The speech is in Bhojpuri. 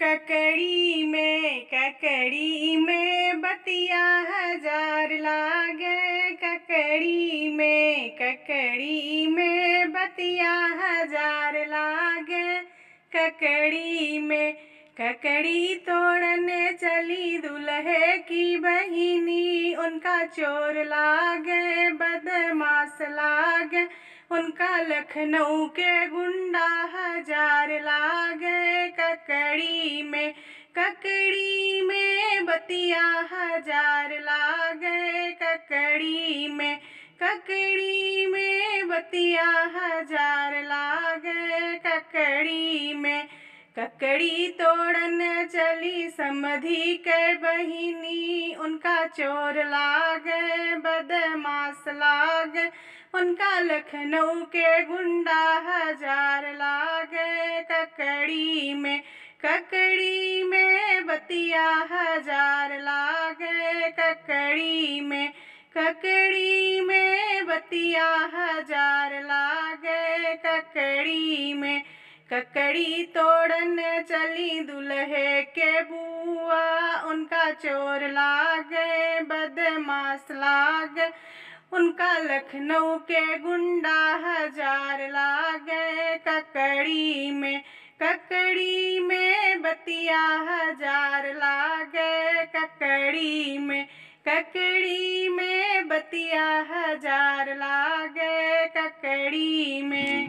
ककड़ी में बतिया हजार लागे। ककड़ी में बतिया हजार लागे। ककड़ी तोड़ने चली दुल्हे की बहिनी, उनका चोर लागे बदमाश लागे। उनका लखनऊ के गुंडा हजार लागे। ककड़ी में बतिया हजार लागे। ककड़ी में बतिया हजार लागे। ककड़ी तोड़न चली समधी के बहिनी, उनका चोर लागे बदमाश लागे। उनका लखनऊ के गुंडा हजार लागे। ककड़ी में बतिया हजार लागे। ककड़ी में बतिया हजार लागे। ककड़ी तोड़न चली दुल्हे के बुआ, उनका चोर लागे बदमाश लागे। उनका लखनऊ के गुंडा हजार लागे। ककड़ी में बतिया हजार लागे। ककड़ी में बतिया हजार लागे। ककड़ी में